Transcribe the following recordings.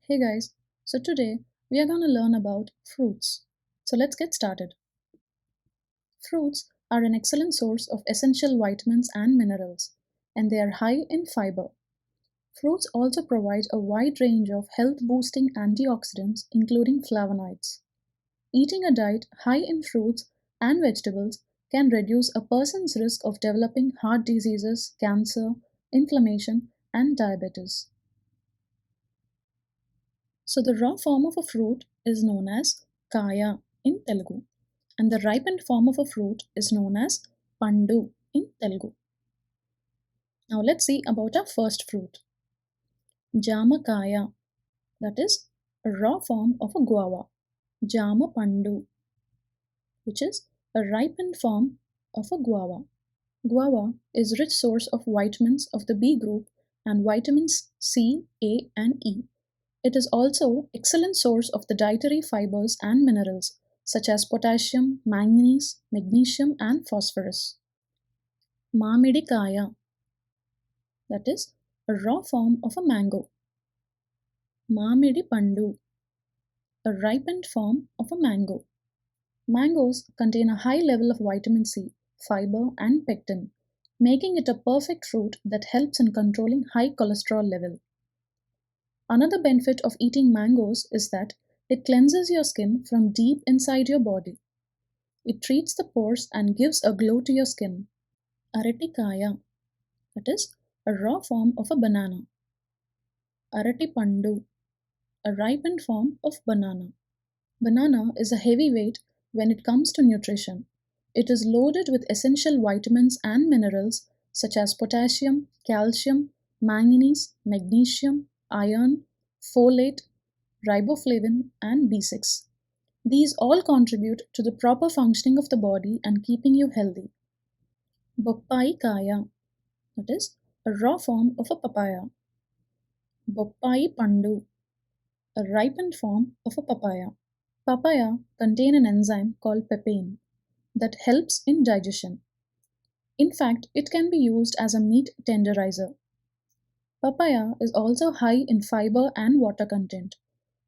Hey guys, so today we are going to learn about fruits. So let's get started. Fruits are an excellent source of essential vitamins and minerals, and they are high in fiber. Fruits also provide a wide range of health boosting antioxidants, including flavonoids. Eating a diet high in fruits and vegetables can reduce a person's risk of developing heart diseases, cancer, inflammation, and diabetes. So the raw form of a fruit is known as kaya in Telugu, and the ripened form of a fruit is known as pandu in Telugu. Now let's see about our first fruit, jamakaya, that is a raw form of a guava, jama pandu, which is a ripened form of a guava. Guava is rich source of vitamins of the B group and vitamins C, A and E. It is also excellent source of the dietary fibers and minerals such as potassium, manganese, magnesium and phosphorus. Mamidikaya, that is a raw form of a mango. Mamidi pandu, a ripened form of a mango. Mangoes contain a high level of vitamin C, fiber and pectin, making it a perfect fruit that helps in controlling high cholesterol level. Another benefit of eating mangoes is that it cleanses your skin from deep inside your body. It treats the pores and gives a glow to your skin. Aratikaya, that is a raw form of a banana. Aratipandu, a ripened form of banana. Banana is a heavyweight when it comes to nutrition. It is loaded with essential vitamins and minerals such as potassium, calcium, manganese, magnesium, iron, folate, riboflavin, and B6. These all contribute to the proper functioning of the body and keeping you healthy. Boppai kaya, that is a raw form of a papaya. Boppai pandu, a ripened form of a papaya. Papaya contain an enzyme called papain that helps in digestion. In fact, it can be used as a meat tenderizer. Papaya is also high in fiber and water content,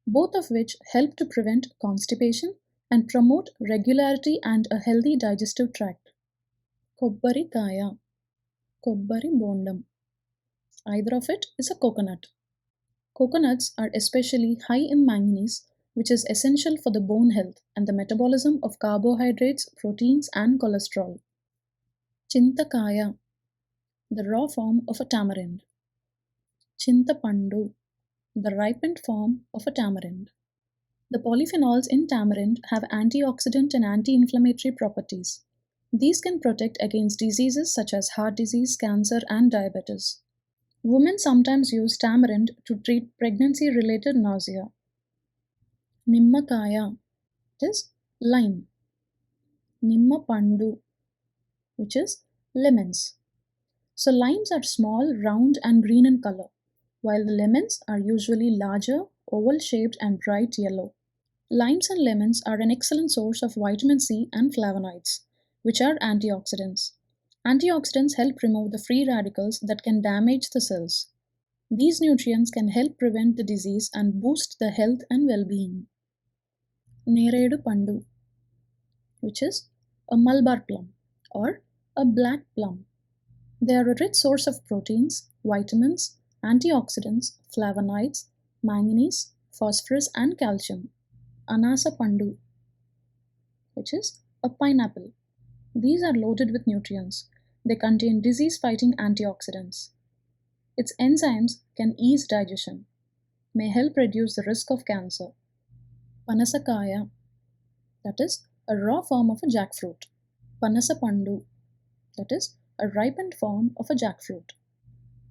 both of which help to prevent constipation and promote regularity and a healthy digestive tract. Kobbari kaya, kobbari bondam. Either of it is a coconut. Coconuts are especially high in manganese, which is essential for the bone health and the metabolism of carbohydrates, proteins, and cholesterol. Chintakaya, the raw form of a tamarind. Chintapandu, the ripened form of a tamarind. The polyphenols in tamarind have antioxidant and anti-inflammatory properties. These can protect against diseases such as heart disease, cancer, and diabetes. Women sometimes use tamarind to treat pregnancy-related nausea. Nimmakaya, it is lime. Nimmapandu, which is lemons. So limes are small, round, and green in color, while the lemons are usually larger, oval-shaped, and bright yellow. Limes and lemons are an excellent source of vitamin C and flavonoids, which are antioxidants. Antioxidants help remove the free radicals that can damage the cells. These nutrients can help prevent the disease and boost the health and well-being. Neredu pandu, which is a Malabar plum or a black plum. They are a rich source of proteins, vitamins, antioxidants, flavonoids, manganese, phosphorus, and calcium. Anasa pandu, which is a pineapple. These are loaded with nutrients. They contain disease-fighting antioxidants. Its enzymes can ease digestion, may help reduce the risk of cancer. Panasakaya, that is a raw form of a jackfruit. Panasapandu, that is a ripened form of a jackfruit.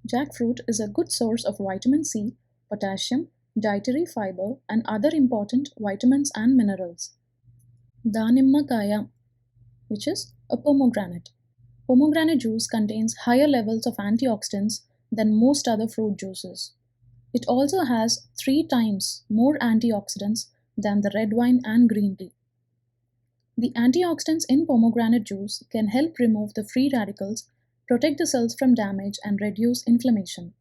Jackfruit is a good source of vitamin C, potassium, dietary fiber, and other important vitamins and minerals. Danimmakaya, which is a pomegranate. Pomegranate juice contains higher levels of antioxidants than most other fruit juices. It also has 3 times more antioxidants than the red wine and green tea. The antioxidants in pomegranate juice can help remove the free radicals, protect the cells from damage, and reduce inflammation.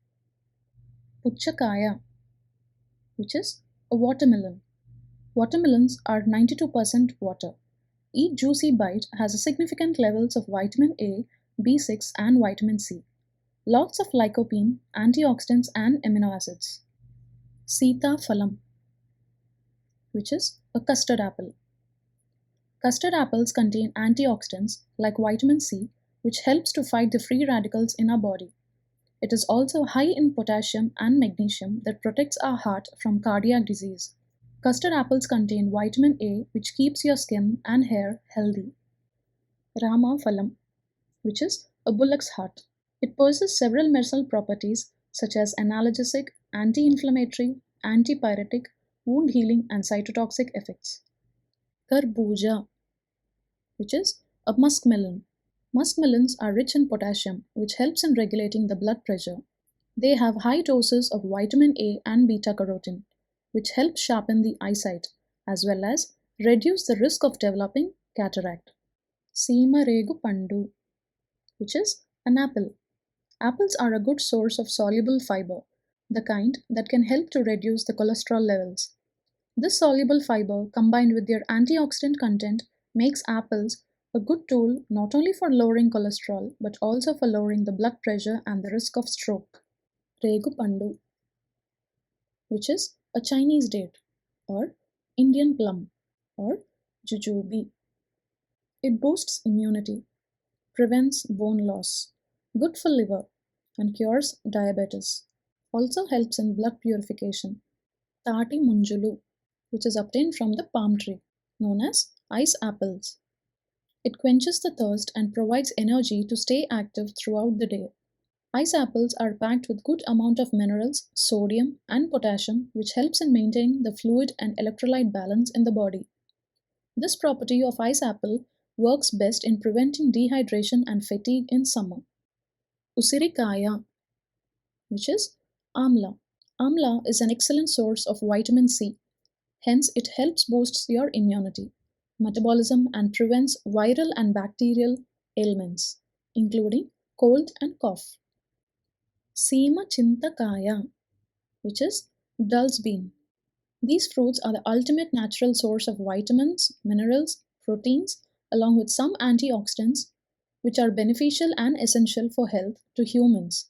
Puchakaya, which is a watermelon. Watermelons are 92% water. Each juicy bite has a significant levels of vitamin A, B6 and vitamin C. Lots of lycopene, antioxidants and amino acids. Sita phalam, which is a custard apple. Custard apples contain antioxidants like vitamin C, which helps to fight the free radicals in our body. It is also high in potassium and magnesium that protects our heart from cardiac disease. Custard apples contain vitamin A, which keeps your skin and hair healthy. Rama phalam, which is a bullock's heart. It possesses several medicinal properties such as analgesic, anti-inflammatory, antipyretic, wound healing and cytotoxic effects. Tarbuja, which is a muskmelon. Muskmelons are rich in potassium, which helps in regulating the blood pressure. They have high doses of vitamin A and beta-carotene, which helps sharpen the eyesight, as well as reduce the risk of developing cataract. Seemaregu pandu, which is an apple. Apples are a good source of soluble fiber, the kind that can help to reduce the cholesterol levels. This soluble fiber, combined with their antioxidant content, makes apples a good tool not only for lowering cholesterol but also for lowering the blood pressure and the risk of stroke. Regu pandu, which is a Chinese date or Indian plum or jujube. It boosts immunity, prevents bone loss, good for liver, and cures diabetes. Also helps in blood purification. Tati munjulu, which is obtained from the palm tree, known as ice apples. It quenches the thirst and provides energy to stay active throughout the day. Ice apples are packed with good amount of minerals, sodium and potassium, which helps in maintaining the fluid and electrolyte balance in the body. This property of ice apple works best in preventing dehydration and fatigue in summer. Usirikaya, which is amla. Amla is an excellent source of vitamin C. Hence, it helps boost your immunity, metabolism and prevents viral and bacterial ailments, including cold and cough. Seema chintakaya, which is dulse bean. These fruits are the ultimate natural source of vitamins, minerals, proteins, along with some antioxidants, which are beneficial and essential for health to humans.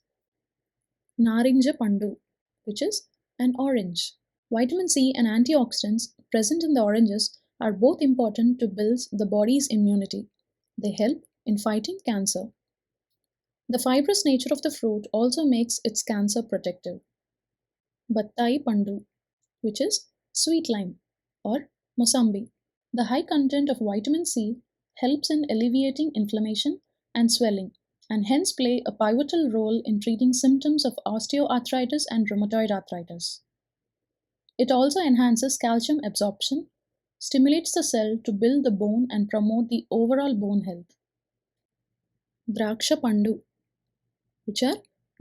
Narinja pandu, which is an orange. Vitamin C and antioxidants present in the oranges are both important to build the body's immunity. They help in fighting cancer. The fibrous nature of the fruit also makes its cancer protective. Battai pandu, which is sweet lime or mosambi. The high content of vitamin C helps in alleviating inflammation and swelling, and hence play a pivotal role in treating symptoms of osteoarthritis and rheumatoid arthritis. It also enhances calcium absorption, stimulates the cell to build the bone and promote the overall bone health. Draksha pandu, which are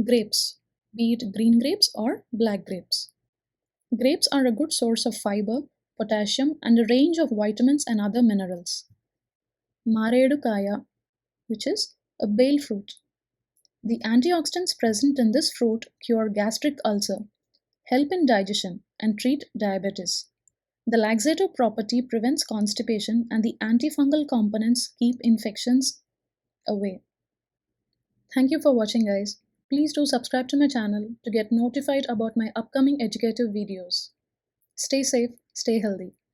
grapes, be it green grapes or black grapes. Grapes are a good source of fiber, potassium, and a range of vitamins and other minerals. Maredukaya, which is a bale fruit. The antioxidants present in this fruit cure gastric ulcer, help in digestion, and treat diabetes. The laxative property prevents constipation, and the antifungal components keep infections away. Thank you for watching, guys. Please do subscribe to my channel to get notified about my upcoming educative videos. Stay safe, stay healthy.